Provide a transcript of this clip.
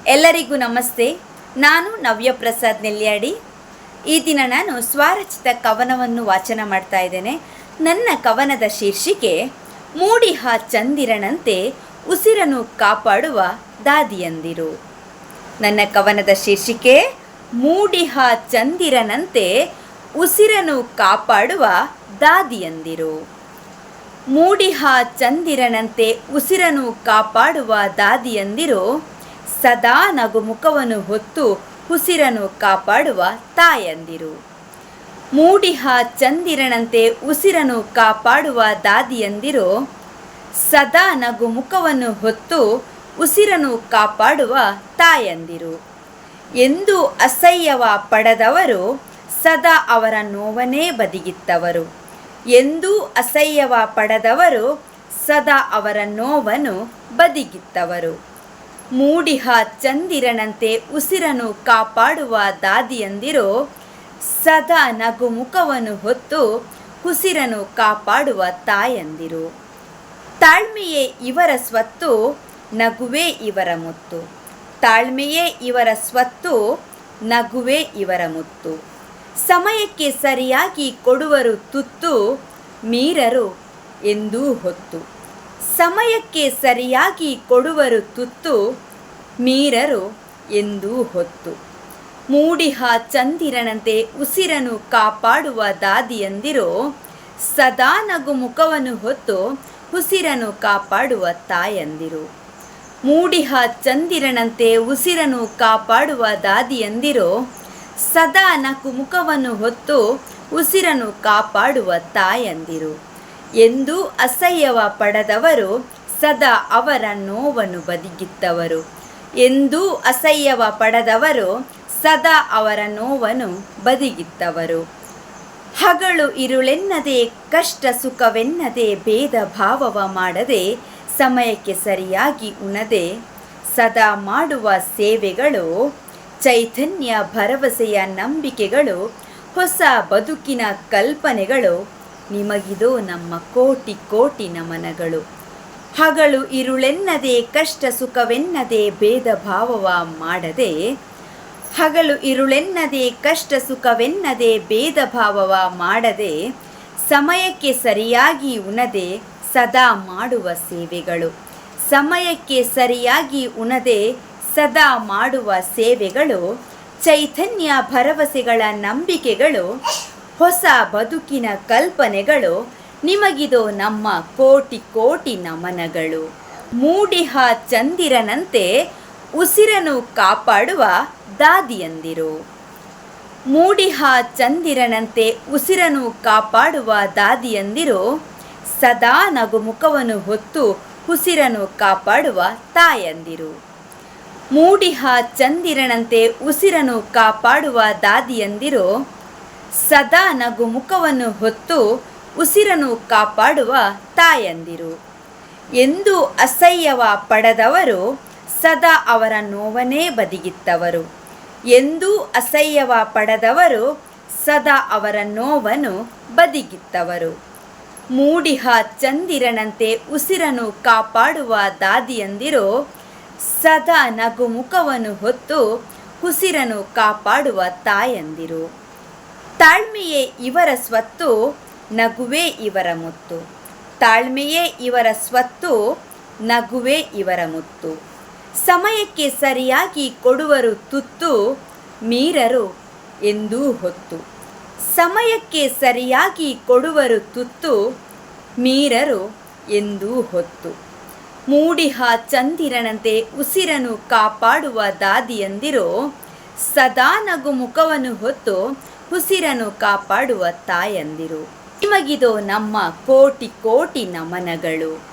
ಎಲ್ಲರಿಗೂ ನಮಸ್ತೆ. ನಾನು ನವ್ಯ ಪ್ರಸಾದ್ ನೆಲ್ಯಾಡಿ. ಈ ದಿನ ನಾನು ಸ್ವರಚಿತ ಕವನವನ್ನು ವಾಚನ ಮಾಡ್ತಾ ಇದ್ದೇನೆ. ನನ್ನ ಕವನದ ಶೀರ್ಷಿಕೆ ಮೂಡಿಹ ಚಂದಿರನಂತೆ ಉಸಿರನ್ನು ಕಾಪಾಡುವ ದಾದಿಯಂದಿರು. ನನ್ನ ಕವನದ ಶೀರ್ಷಿಕೆ ಮೂಡಿಹ ಚಂದಿರನಂತೆ ಉಸಿರನ್ನು ಕಾಪಾಡುವ ದಾದಿಯಂದಿರು. ಮೂಡಿಹ ಚಂದಿರನಂತೆ ಉಸಿರನ್ನು ಕಾಪಾಡುವ ದಾದಿಯಂದಿರು, ಸದಾ ನಗುಮುಖವನ್ನು ಹೊತ್ತು ಉಸಿರನ್ನು ಕಾಪಾಡುವ ತಾಯಂದಿರು. ಮೂಡಿಹ ಚಂದಿರನಂತೆ ಉಸಿರನ್ನು ಕಾಪಾಡುವ ದಾದಿಯಂದಿರು, ಸದಾ ನಗುಮುಖವನ್ನು ಹೊತ್ತು ಉಸಿರನ್ನು ಕಾಪಾಡುವ ತಾಯಂದಿರು. ಎಂದು ಅಸಹ್ಯವ ಪಡೆದವರು, ಸದಾ ಅವರ ನೋವನ್ನೇ ಬದಿಗಿತ್ತವರು. ಎಂದೂ ಅಸಹ್ಯವ ಪಡೆದವರು, ಸದಾ ಅವರ ನೋವನ್ನು ಬದಿಗಿತ್ತವರು. ಮೂಡಿಹ ಚಂದಿರನಂತೆ ಉಸಿರನ್ನು ಕಾಪಾಡುವ ದಾದಿಯಂದಿರು, ಸದಾ ನಗುಮುಖವನ್ನು ಹೊತ್ತು ಉಸಿರನ್ನು ಕಾಪಾಡುವ ತಾಯಂದಿರು. ತಾಳ್ಮೆಯೇ ಇವರ ಸ್ವತ್ತು, ನಗುವೇ ಇವರ ಮುತ್ತು. ತಾಳ್ಮೆಯೇ ಇವರ ಸ್ವತ್ತು, ನಗುವೇ ಇವರ ಮುತ್ತು. ಸಮಯಕ್ಕೆ ಸರಿಯಾಗಿ ಕೊಡುವರು ತುತ್ತು, ಮೀರರು ಎಂದೂ ಹೊತ್ತು. ಸಮಯಕ್ಕೆ ಸರಿಯಾಗಿ ಕೊಡುವರು ತುತ್ತು, ಮೀರರು ಎಂದೂ ಹೊತ್ತು. ಮೂಡಿಹ ಚಂದಿರನಂತೆ ಉಸಿರನ್ನು ಕಾಪಾಡುವ ದಾದಿಯಂದಿರು, ಸದಾ ನಗುಮುಖವನ್ನು ಹೊತ್ತು ಉಸಿರನ್ನು ಕಾಪಾಡುವ ತಾಯಂದಿರು. ಮೂಡಿಹ ಚಂದಿರನಂತೆ ಉಸಿರನ್ನು ಕಾಪಾಡುವ ದಾದಿಯಂದಿರು, ಸದಾ ನಗುಮುಖವನ್ನು ಹೊತ್ತು ಉಸಿರನ್ನು ಕಾಪಾಡುವ ತಾಯಂದಿರು. ಎಂದೂ ಅಸಹ್ಯವ ಪಡೆದವರು, ಸದಾ ಅವರ ನೋವನ್ನು ಬದಿಗಿತ್ತವರು. ಎಂದೂ ಅಸಹ್ಯವ ಪಡೆದವರು, ಸದಾ ಅವರ ನೋವನ್ನು ಬದಿಗಿತ್ತವರು. ಹಗಲು ಇರುಳೆನ್ನದೆ, ಕಷ್ಟ ಸುಖವೆನ್ನದೆ, ಭೇದ ಭಾವವ ಮಾಡದೆ, ಸಮಯಕ್ಕೆ ಸರಿಯಾಗಿ ಉಣದೆ, ಸದಾ ಮಾಡುವ ಸೇವೆಗಳು, ಚೈತನ್ಯ ಭರವಸೆಯ ನಂಬಿಕೆಗಳು, ಹೊಸ ಬದುಕಿನ ಕಲ್ಪನೆಗಳು, ನಿಮಗಿದೋ ನಮ್ಮ ಕೋಟಿ ಕೋಟಿ ನಮನಗಳು. ಹಗಲು ಇರುಳೆನ್ನದೆ, ಕಷ್ಟ ಸುಖವೆನ್ನದೆ, ಭೇದ ಭಾವವ ಮಾಡದೆ, ಹಗಲು ಇರುಳೆನ್ನದೆ, ಕಷ್ಟ ಸುಖವೆನ್ನದೆ, ಭೇದ ಭಾವವ ಮಾಡದೆ, ಸಮಯಕ್ಕೆ ಸರಿಯಾಗಿ ಉಣದೆ, ಸದಾ ಮಾಡುವ ಸೇವೆಗಳು. ಸಮಯಕ್ಕೆ ಸರಿಯಾಗಿ ಉಣದೆ, ಸದಾ ಮಾಡುವ ಸೇವೆಗಳು, ಚೈತನ್ಯ ಭರವಸೆಗಳ ನಂಬಿಕೆಗಳು, ಹೊಸ ಬದುಕಿನ ಕಲ್ಪನೆಗಳು, ನಿಮಗಿದೋ ನಮ್ಮ ಕೋಟಿ ಕೋಟಿ ನಮನಗಳು. ಮೂಡಿಹ ಚಂದಿರನಂತೆ ಉಸಿರನ್ನು ಕಾಪಾಡುವ ದಾದಿಯಂದಿರು. ಮೂಡಿಹ ಚಂದಿರನಂತೆ ಉಸಿರನ್ನು ಕಾಪಾಡುವ ದಾದಿಯಂದಿರು, ಸದಾ ನಗುಮುಖವನ್ನು ಹೊತ್ತು ಉಸಿರನ್ನು ಕಾಪಾಡುವ ತಾಯಂದಿರು. ಮೂಡಿಹ ಚಂದಿರನಂತೆ ಉಸಿರನ್ನು ಕಾಪಾಡುವ ದಾದಿಯಂದಿರು, ಸದಾ ನಗುಮುಖವನ್ನು ಹೊತ್ತು ಉಸಿರನ್ನು ಕಾಪಾಡುವ ತಾಯಂದಿರು. ಎಂದೂ ಅಸಹ್ಯವ ಪಡೆದವರು, ಸದಾ ಅವರ ನೋವನ್ನೇ ಬದಿಗಿತ್ತವರು. ಎಂದೂ ಅಸಹ್ಯವ ಪಡೆದವರು, ಸದಾ ಅವರ ನೋವನ್ನು ಬದಿಗಿತ್ತವರು. ಮೂಡಿಹ ಚಂದಿರನಂತೆ ಉಸಿರನ್ನು ಕಾಪಾಡುವ ದಾದಿಯಂದಿರು, ಸದಾ ನಗುಮುಖವನ್ನು ಹೊತ್ತು ಉಸಿರನ್ನು ಕಾಪಾಡುವ ತಾಯಂದಿರು. ತಾಳ್ಮೆಯೇ ಇವರ ಸ್ವತ್ತು, ನಗುವೇ ಇವರ ಮುತ್ತು. ತಾಳ್ಮೆಯೇ ಇವರ ಸ್ವತ್ತು, ನಗುವೇ ಇವರ ಮುತ್ತು. ಸಮಯಕ್ಕೆ ಸರಿಯಾಗಿ ಕೊಡುವರು ತುತ್ತು, ಮೀರರು ಎಂದೂ ಹೊತ್ತು. ಸಮಯಕ್ಕೆ ಸರಿಯಾಗಿ ಕೊಡುವರು ತುತ್ತು, ಮೀರರು ಎಂದೂ ಹೊತ್ತು. ಮೂಡಿಹ ಚಂದಿರನಂತೆ ಉಸಿರನ್ನು ಕಾಪಾಡುವ ದಾದಿಯಂದಿರು, ಸದಾ ನಗುಮುಖವನ್ನು ಹೊತ್ತು ಉಸಿರನ್ನು ಕಾಪಾಡುವ ತಾಯಂದಿರು. ನಿಮಗಿದೋ ನಮ್ಮ ಕೋಟಿ ಕೋಟಿ ನಮನಗಳು.